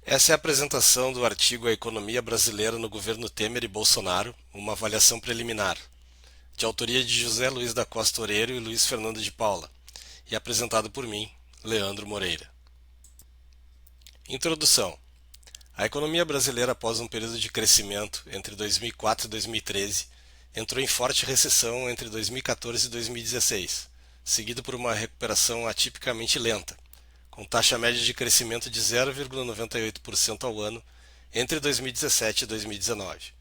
Essa é a apresentação do artigo A Economia Brasileira no Governo Temer e Bolsonaro, uma avaliação preliminar, de autoria de José Luiz da Costa Oreiro e Luiz Fernando de Paula, e apresentado por mim, Leandro Moreira. Introdução. A economia brasileira, após um período de crescimento entre 2004 e 2013, entrou em forte recessão entre 2014 e 2016, seguido por uma recuperação atipicamente lenta, com taxa média de crescimento de 0,98% ao ano entre 2017 e 2019.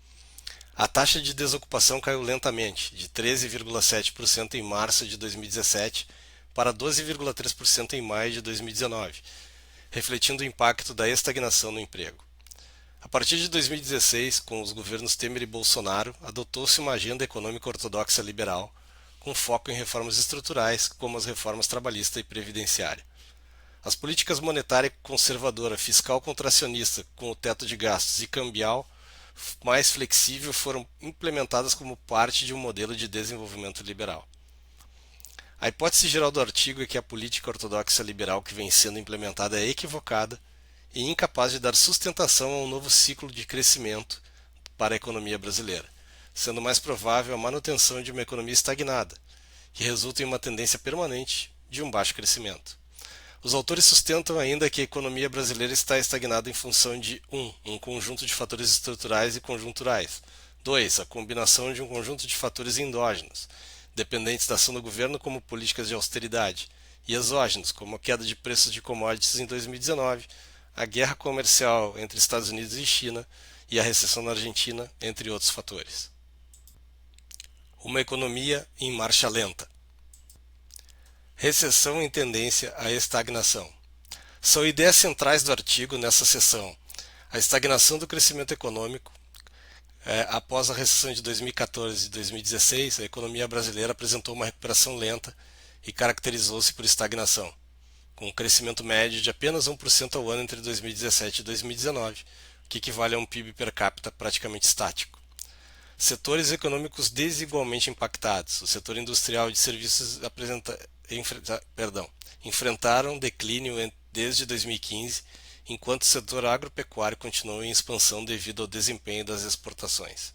A taxa de desocupação caiu lentamente, de 13,7% em março de 2017 para 12,3% em maio de 2019, refletindo o impacto da estagnação no emprego. A partir de 2016, com os governos Temer e Bolsonaro, adotou-se uma agenda econômica ortodoxa liberal, com foco em reformas estruturais, como as reformas trabalhista e previdenciária. As políticas monetária conservadora, fiscal contracionista, com o teto de gastos e cambial mais flexível foram implementadas como parte de um modelo de desenvolvimento liberal. A hipótese geral do artigo é que a política ortodoxa liberal que vem sendo implementada é equivocada e incapaz de dar sustentação a um novo ciclo de crescimento para a economia brasileira, sendo mais provável a manutenção de uma economia estagnada, que resulta em uma tendência permanente de um baixo crescimento. Os autores sustentam ainda que a economia brasileira está estagnada em função de 1. Um conjunto de fatores estruturais e conjunturais. 2. A combinação de um conjunto de fatores endógenos, dependentes da ação do governo como políticas de austeridade, e exógenos, como a queda de preços de commodities em 2019, a guerra comercial entre Estados Unidos e China e a recessão na Argentina, entre outros fatores. Uma economia em marcha lenta. Recessão em tendência à estagnação. São ideias centrais do artigo nessa seção. A estagnação do crescimento econômico. Após a recessão de 2014 e 2016, a economia brasileira apresentou uma recuperação lenta e caracterizou-se por estagnação, com um crescimento médio de apenas 1% ao ano entre 2017 e 2019, o que equivale a um PIB per capita praticamente estático. Setores econômicos desigualmente impactados. O setor industrial e de serviços enfrentaram declínio desde 2015, enquanto o setor agropecuário continuou em expansão devido ao desempenho das exportações.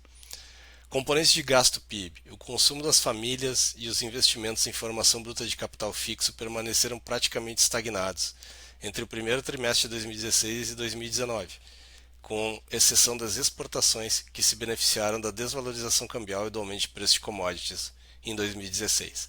Componentes de gasto PIB. O consumo das famílias e os investimentos em formação bruta de capital fixo permaneceram praticamente estagnados entre o primeiro trimestre de 2016 e 2019, com exceção das exportações, que se beneficiaram da desvalorização cambial e do aumento de preço de commodities em 2016.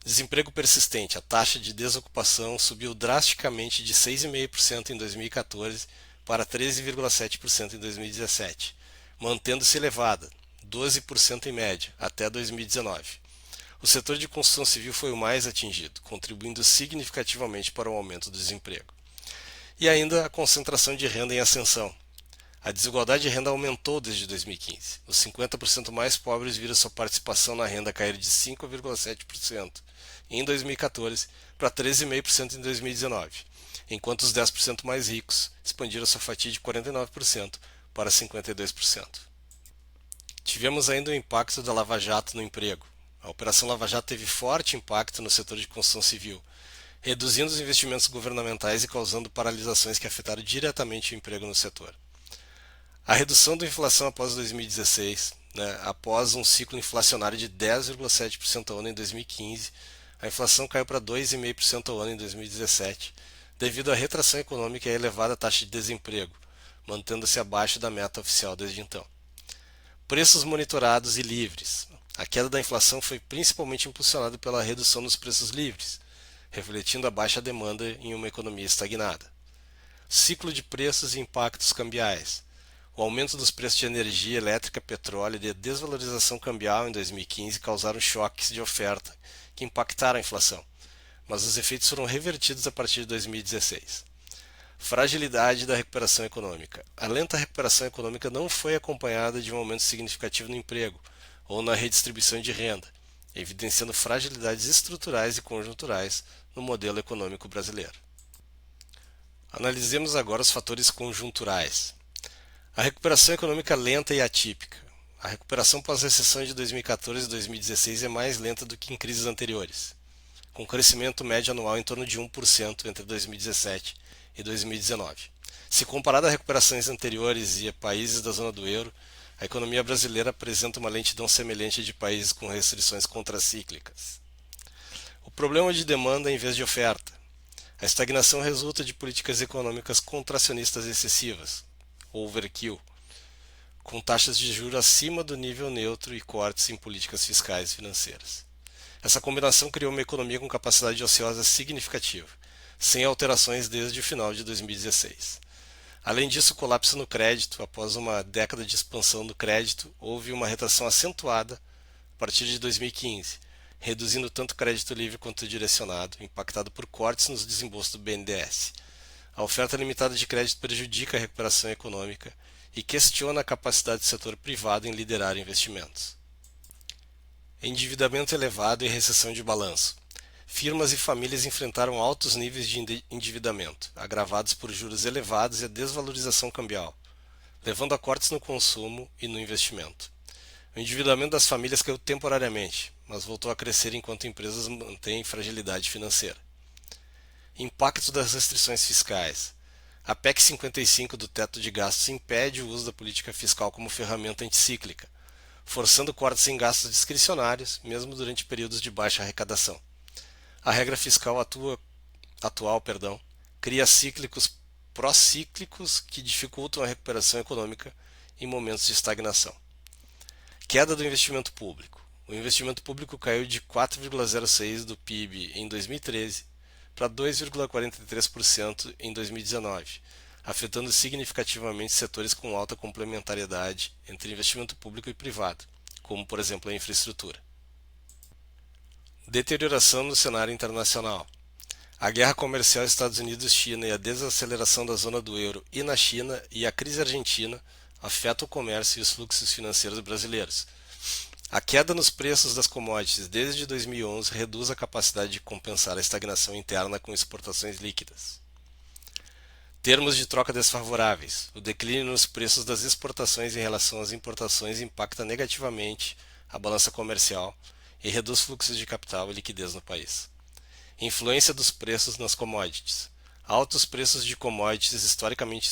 Desemprego persistente. A taxa de desocupação subiu drasticamente de 6,5% em 2014 para 13,7% em 2017, mantendo-se elevada, 12% em média, até 2019. O setor de construção civil foi o mais atingido, contribuindo significativamente para o aumento do desemprego. E ainda a concentração de renda em ascensão. A desigualdade de renda aumentou desde 2015. Os 50% mais pobres viram sua participação na renda cair de 5,7% em 2014 para 13,5% em 2019, enquanto os 10% mais ricos expandiram sua fatia de 49% para 52%. Tivemos ainda o impacto da Lava Jato no emprego. A Operação Lava Jato teve forte impacto no setor de construção civil, reduzindo os investimentos governamentais e causando paralisações que afetaram diretamente o emprego no setor. A redução da inflação após 2016, após um ciclo inflacionário de 10,7% ao ano em 2015, a inflação caiu para 2,5% ao ano em 2017, devido à retração econômica e à elevada taxa de desemprego, mantendo-se abaixo da meta oficial desde então. Preços monitorados e livres. A queda da inflação foi principalmente impulsionada pela redução dos preços livres, refletindo a baixa demanda em uma economia estagnada. Ciclo de preços e impactos cambiais. O aumento dos preços de energia elétrica, petróleo e a desvalorização cambial em 2015 causaram choques de oferta que impactaram a inflação, mas os efeitos foram revertidos a partir de 2016. Fragilidade da recuperação econômica. A lenta recuperação econômica não foi acompanhada de um aumento significativo no emprego ou na redistribuição de renda, evidenciando fragilidades estruturais e conjunturais no modelo econômico brasileiro. Analisemos agora os fatores conjunturais. A recuperação econômica lenta e atípica. A recuperação pós-recessão de 2014 e 2016 é mais lenta do que em crises anteriores, com crescimento médio anual em torno de 1% entre 2017 e 2019, Se comparada a recuperações anteriores e a países da zona do euro, a economia brasileira apresenta uma lentidão semelhante de países com restrições contracíclicas. O problema de demanda em vez de oferta. A estagnação resulta de políticas econômicas contracionistas excessivas, overkill, com taxas de juros acima do nível neutro e cortes em políticas fiscais e financeiras. Essa combinação criou uma economia com capacidade ociosa significativa, sem alterações desde o final de 2016. Além disso, o colapso no crédito, após uma década de expansão do crédito, houve uma retração acentuada a partir de 2015, reduzindo tanto o crédito livre quanto o direcionado, impactado por cortes nos desembolsos do BNDES. A oferta limitada de crédito prejudica a recuperação econômica e questiona a capacidade do setor privado em liderar investimentos. Endividamento elevado e recessão de balanço. Firmas e famílias enfrentaram altos níveis de endividamento, agravados por juros elevados e a desvalorização cambial, levando a cortes no consumo e no investimento. O endividamento das famílias caiu temporariamente, mas voltou a crescer enquanto empresas mantêm fragilidade financeira. Impacto das restrições fiscais. A PEC 55 do teto de gastos impede o uso da política fiscal como ferramenta anticíclica, forçando cortes em gastos discricionários, mesmo durante períodos de baixa arrecadação. A regra fiscal atual cria cíclicos procíclicos que dificultam a recuperação econômica em momentos de estagnação. Queda do investimento público. O investimento público caiu de 4,06% do PIB em 2013 para 2,43% em 2019, afetando significativamente setores com alta complementariedade entre investimento público e privado, como por exemplo a infraestrutura. Deterioração no cenário internacional. A guerra comercial Estados Unidos-China e a desaceleração da zona do euro e na China e a crise argentina afetam o comércio e os fluxos financeiros brasileiros. A queda nos preços das commodities desde 2011 reduz a capacidade de compensar a estagnação interna com exportações líquidas. Termos de troca desfavoráveis. O declínio nos preços das exportações em relação às importações impacta negativamente a balança comercial e reduz fluxos de capital e liquidez no país. Influência dos preços nas commodities. Altos preços de commodities historicamente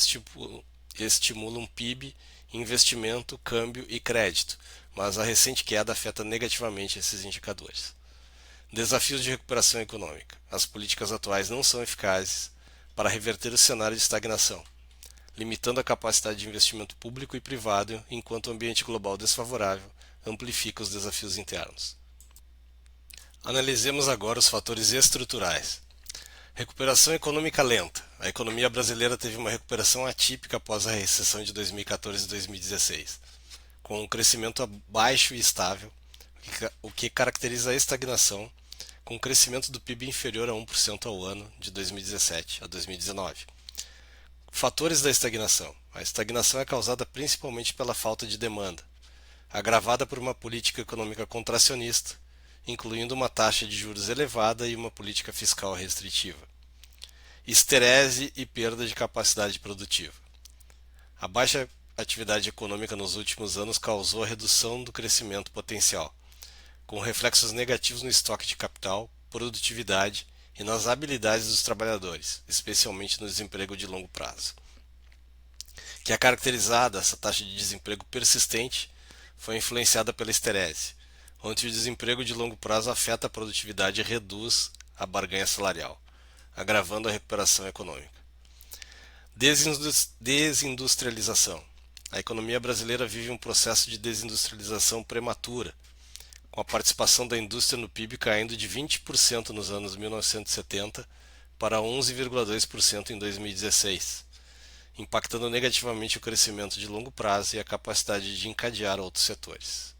estimulam PIB, investimento, câmbio e crédito, mas a recente queda afeta negativamente esses indicadores. Desafios de recuperação econômica. As políticas atuais não são eficazes para reverter o cenário de estagnação, limitando a capacidade de investimento público e privado, enquanto o ambiente global desfavorável amplifica os desafios internos. Analisemos agora os fatores estruturais. Recuperação econômica lenta. A economia brasileira teve uma recuperação atípica após a recessão de 2014 e 2016, com um crescimento baixo e estável, o que caracteriza a estagnação, com um crescimento do PIB inferior a 1% ao ano de 2017 a 2019. Fatores da estagnação. A estagnação é causada principalmente pela falta de demanda, agravada por uma política econômica contracionista, incluindo uma taxa de juros elevada e uma política fiscal restritiva. Esterese e perda de capacidade produtiva. A baixa atividade econômica nos últimos anos causou a redução do crescimento potencial, com reflexos negativos no estoque de capital, produtividade e nas habilidades dos trabalhadores, especialmente no desemprego de longo prazo. Que é caracterizada essa taxa de desemprego persistente foi influenciada pela esterese, onde o desemprego de longo prazo afeta a produtividade e reduz a barganha salarial, agravando a recuperação econômica. Desindustrialização. A economia brasileira vive um processo de desindustrialização prematura, com a participação da indústria no PIB caindo de 20% nos anos 1970 para 11,2% em 2016, impactando negativamente o crescimento de longo prazo e a capacidade de encadear outros setores.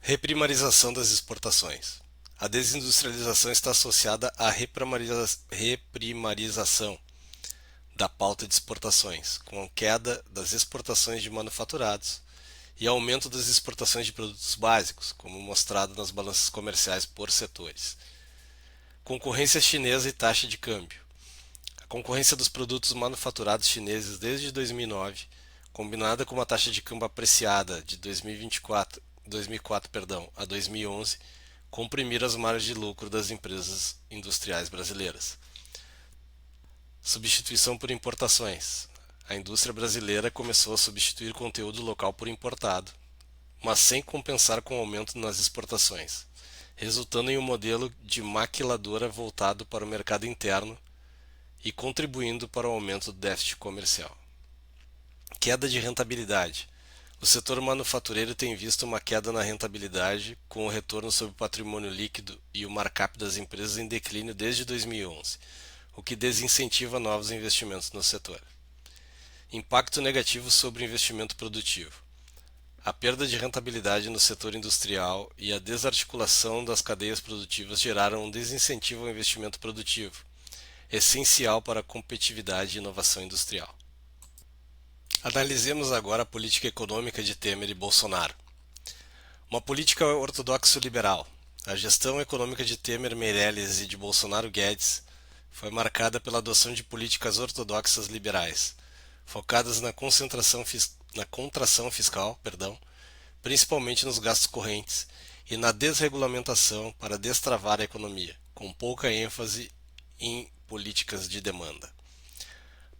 Reprimarização das exportações. A desindustrialização está associada à reprimarização da pauta de exportações, com queda das exportações de manufaturados e aumento das exportações de produtos básicos, como mostrado nas balanças comerciais por setores. Concorrência chinesa e taxa de câmbio. A concorrência dos produtos manufaturados chineses desde 2009, combinada com uma taxa de câmbio apreciada de 2004 a 2011, comprimiram as margens de lucro das empresas industriais brasileiras. Substituição por importações. A indústria brasileira começou a substituir conteúdo local por importado, mas sem compensar com o aumento nas exportações, resultando em um modelo de maquiladora voltado para o mercado interno e contribuindo para o aumento do déficit comercial. Queda de rentabilidade. O setor manufatureiro tem visto uma queda na rentabilidade, com o retorno sobre o patrimônio líquido e o markup das empresas em declínio desde 2011, o que desincentiva novos investimentos no setor. Impacto negativo sobre o investimento produtivo. A perda de rentabilidade no setor industrial e a desarticulação das cadeias produtivas geraram um desincentivo ao investimento produtivo, essencial para a competitividade e inovação industrial. Analisemos agora a política econômica de Temer e Bolsonaro. Uma política ortodoxo-liberal. A gestão econômica de Temer, Meirelles e de Bolsonaro Guedes foi marcada pela adoção de políticas ortodoxas liberais, focadas na contração fiscal, principalmente nos gastos correntes, e na desregulamentação para destravar a economia, com pouca ênfase em políticas de demanda.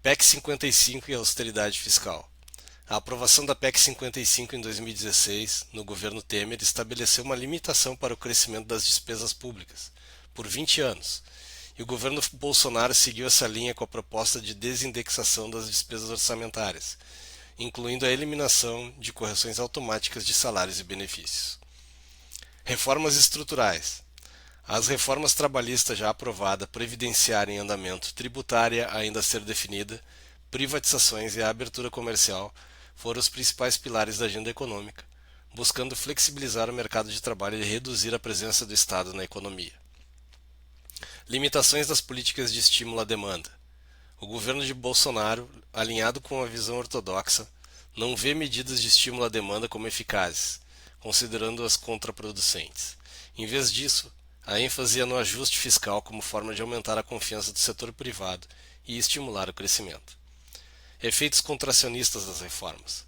PEC 55 e austeridade fiscal. A aprovação da PEC 55 em 2016, no governo Temer, estabeleceu uma limitação para o crescimento das despesas públicas, por 20 anos, e o governo Bolsonaro seguiu essa linha com a proposta de desindexação das despesas orçamentárias, incluindo a eliminação de correções automáticas de salários e benefícios. Reformas estruturais. As reformas trabalhistas já aprovadas, previdenciária em andamento, tributária ainda a ser definida, privatizações e a abertura comercial foram os principais pilares da agenda econômica, buscando flexibilizar o mercado de trabalho e reduzir a presença do Estado na economia. Limitações das políticas de estímulo à demanda. O governo de Bolsonaro, alinhado com a visão ortodoxa, não vê medidas de estímulo à demanda como eficazes, considerando-as contraproducentes. Em vez disso, a ênfase é no ajuste fiscal como forma de aumentar a confiança do setor privado e estimular o crescimento. Efeitos contracionistas das reformas.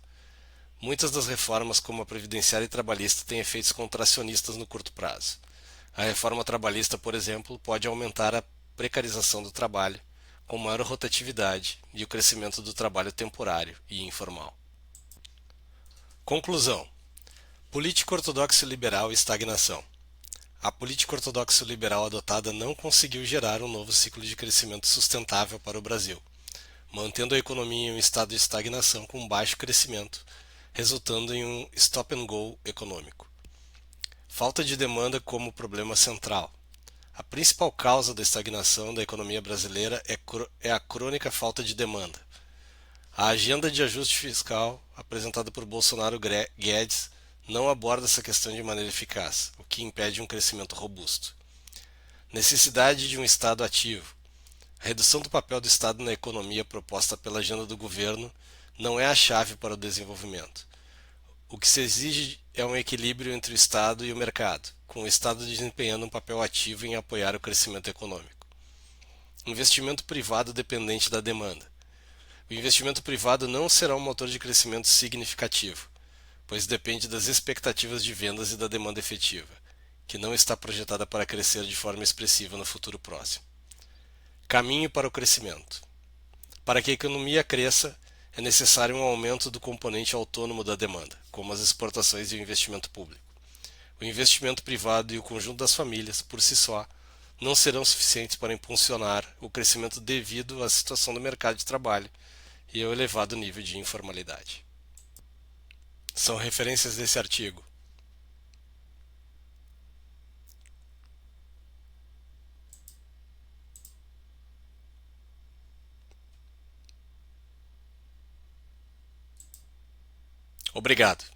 Muitas das reformas, como a previdenciária e trabalhista, têm efeitos contracionistas no curto prazo. A reforma trabalhista, por exemplo, pode aumentar a precarização do trabalho, com maior rotatividade e o crescimento do trabalho temporário e informal. Conclusão. Política ortodoxo-liberal e estagnação. A política ortodoxo-liberal adotada não conseguiu gerar um novo ciclo de crescimento sustentável para o Brasil, mantendo a economia em um estado de estagnação com baixo crescimento, resultando em um stop-and-go econômico. Falta de demanda como problema central. A principal causa da estagnação da economia brasileira é a crônica falta de demanda. A agenda de ajuste fiscal apresentada por Bolsonaro Guedes não aborda essa questão de maneira eficaz, o que impede um crescimento robusto. Necessidade de um Estado ativo. A redução do papel do Estado na economia proposta pela agenda do governo não é a chave para o desenvolvimento. O que se exige é um equilíbrio entre o Estado e o mercado, com o Estado desempenhando um papel ativo em apoiar o crescimento econômico. Investimento privado dependente da demanda. O investimento privado não será um motor de crescimento significativo, pois depende das expectativas de vendas e da demanda efetiva, que não está projetada para crescer de forma expressiva no futuro próximo. Caminho para o crescimento. Para que a economia cresça, é necessário um aumento do componente autônomo da demanda, como as exportações e o investimento público. O investimento privado e o conjunto das famílias, por si só, não serão suficientes para impulsionar o crescimento devido à situação do mercado de trabalho e ao elevado nível de informalidade. São referências desse artigo. Obrigado.